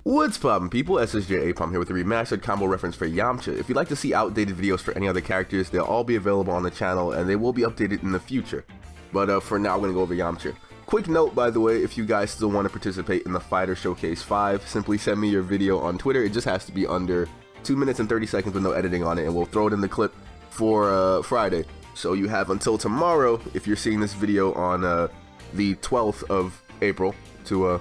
What's poppin' people, SSJAipom here with a remastered combo reference for Yamcha. If you'd like to see outdated videos for any other characters, they'll all be available on the channel and they will be updated in the future. But for now, I'm going to go over Yamcha. Quick note, by the way, if you guys still want to participate in the Fighter Showcase 5, simply send me your video on Twitter. It just has to be under 2 minutes and 30 seconds with no editing on it, and we'll throw it in the clip for Friday. So you have until tomorrow, if you're seeing this video on the 12th of April, to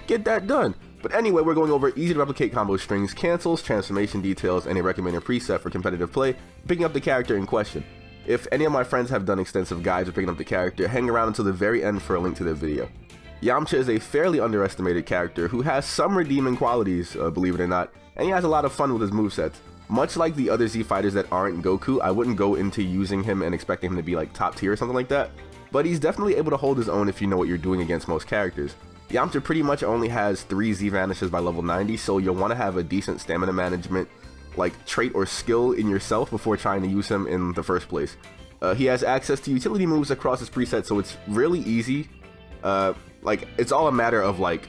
get that done. But anyway, we're going over easy to replicate combo strings, cancels, transformation details, and a recommended preset for competitive play, picking up the character in question. If any of my friends have done extensive guides for picking up the character, hang around until the very end for a link to their video. Yamcha is a fairly underestimated character who has some redeeming qualities, believe it or not, and he has a lot of fun with his movesets. Much like the other Z fighters that aren't Goku, I wouldn't go into using him and expecting him to be like top tier or something like that, but he's definitely able to hold his own if you know what you're doing against most characters. Yamcha pretty much only has 3 Z vanishes by level 90, so you'll want to have a decent stamina management like trait or skill in yourself before trying to use him in the first place. He has access to utility moves across his preset, so it's really easy. Like, it's all a matter of like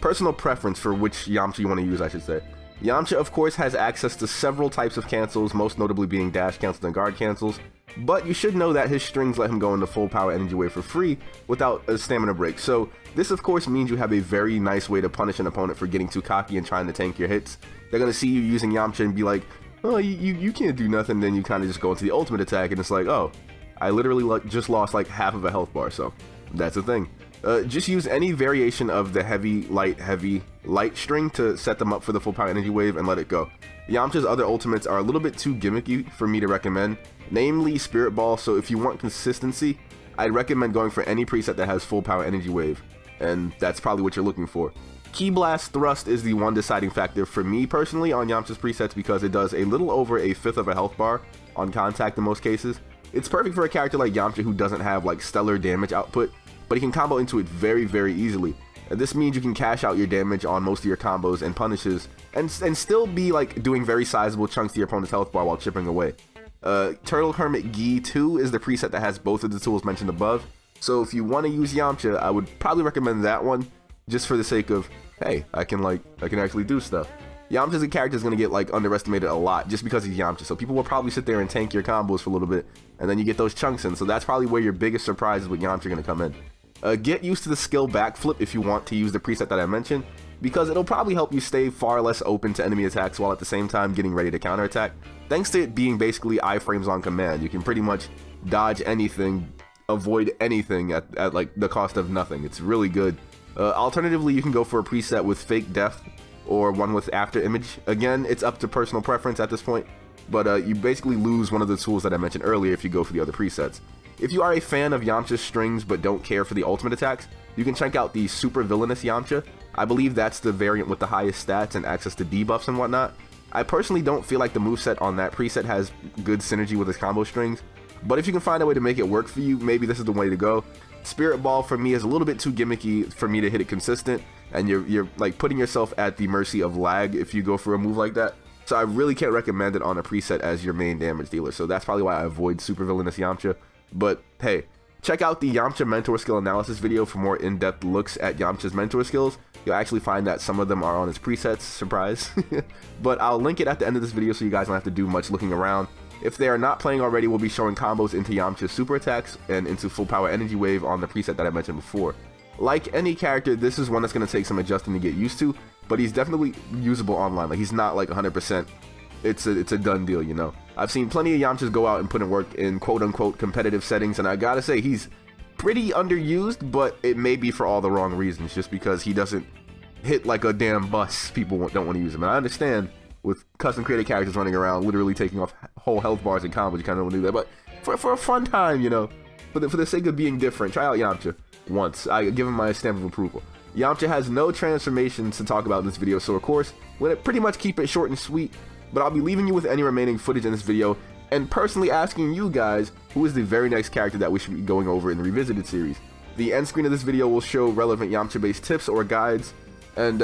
personal preference for which Yamcha you want to use, I should say. Yamcha, of course, has access to several types of cancels, most notably being dash cancels and guard cancels, but you should know that his strings let him go into full power energy wave for free without a stamina break. So this, of course, means you have a very nice way to punish an opponent for getting too cocky and trying to tank your hits. They're going to see you using Yamcha and be like, oh, you can't do nothing, then you kind of just go into the ultimate attack, and it's like, oh, I literally just lost like half of a health bar, so that's the thing. Just use any variation of the heavy, light string to set them up for the full power energy wave and let it go. Yamcha's other ultimates are a little bit too gimmicky for me to recommend, namely Spirit Ball, so if you want consistency, I'd recommend going for any preset that has full power energy wave, and that's probably what you're looking for. Ki Blast Thrust is the one deciding factor for me personally on Yamcha's presets because it does a little over a fifth of a health bar on contact in most cases. It's perfect for a character like Yamcha who doesn't have like stellar damage output, but he can combo into it very, very easily. And this means you can cash out your damage on most of your combos and punishes and still be like doing very sizable chunks to your opponent's health bar while chipping away. Turtle Hermit Gi 2 is the preset that has both of the tools mentioned above, so if you want to use Yamcha, I would probably recommend that one just for the sake of, hey, I can actually do stuff. Yamcha's a character that's going to get like underestimated a lot just because he's Yamcha, so people will probably sit there and tank your combos for a little bit and then you get those chunks in, so that's probably where your biggest surprises with Yamcha are going to come in. Get used to the skill backflip if you want to use the preset that I mentioned, because it'll probably help you stay far less open to enemy attacks while at the same time getting ready to counterattack. Thanks to it being basically iframes on command, you can pretty much dodge anything, avoid anything at like the cost of nothing. It's really good. Alternatively, you can go for a preset with fake death or one with after image. Again, it's up to personal preference at this point, but you basically lose one of the tools that I mentioned earlier if you go for the other presets. If you are a fan of Yamcha's strings but don't care for the ultimate attacks, you can check out the Super Villainous Yamcha. I believe that's the variant with the highest stats and access to debuffs and whatnot. I personally don't feel like the moveset on that preset has good synergy with his combo strings, but if you can find a way to make it work for you, maybe this is the way to go. Spirit Ball for me is a little bit too gimmicky for me to hit it consistent, and you're like putting yourself at the mercy of lag if you go for a move like that. So I really can't recommend it on a preset as your main damage dealer, so that's probably why I avoid Super Villainous Yamcha. But hey, check out the Yamcha mentor skill analysis video for more in-depth looks at Yamcha's mentor skills. You'll actually find that some of them are on his presets, surprise. But I'll link it at the end of this video so you guys don't have to do much looking around. If they are not playing already, we'll be showing combos into Yamcha's super attacks and into full power energy wave on the preset that I mentioned before. Like any character, this is one that's going to take some adjusting to get used to, but he's definitely usable online. Like, he's not like 100%. It's a done deal, you know. I've seen plenty of Yamchas go out and put in work in quote-unquote competitive settings, and I gotta say, he's pretty underused, but it may be for all the wrong reasons, just because he doesn't hit like a damn bus. People don't want to use him, and I understand with custom created characters running around, literally taking off whole health bars and combos, you kind of want to do that, but for a fun time, you know, for the sake of being different, try out Yamcha once. I give him my stamp of approval. Yamcha has no transformations to talk about in this video, so of course, we're gonna pretty much keep it short and sweet, but I'll be leaving you with any remaining footage in this video, and personally asking you guys who is the very next character that we should be going over in the Revisited series. The end screen of this video will show relevant Yamcha based tips or guides, and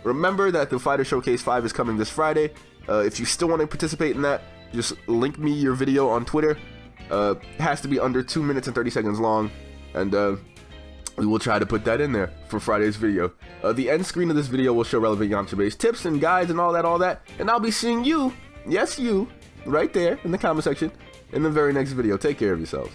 remember that the Fighter Showcase 5 is coming this Friday. If you still want to participate in that, just link me your video on Twitter. It has to be under 2 minutes and 30 seconds long, and we will try to put that in there for Friday's video. The end screen of this video will show relevant Yamcha-based tips and guides and all that, and I'll be seeing you, yes you, right there in the comment section in the very next video. Take care of yourselves.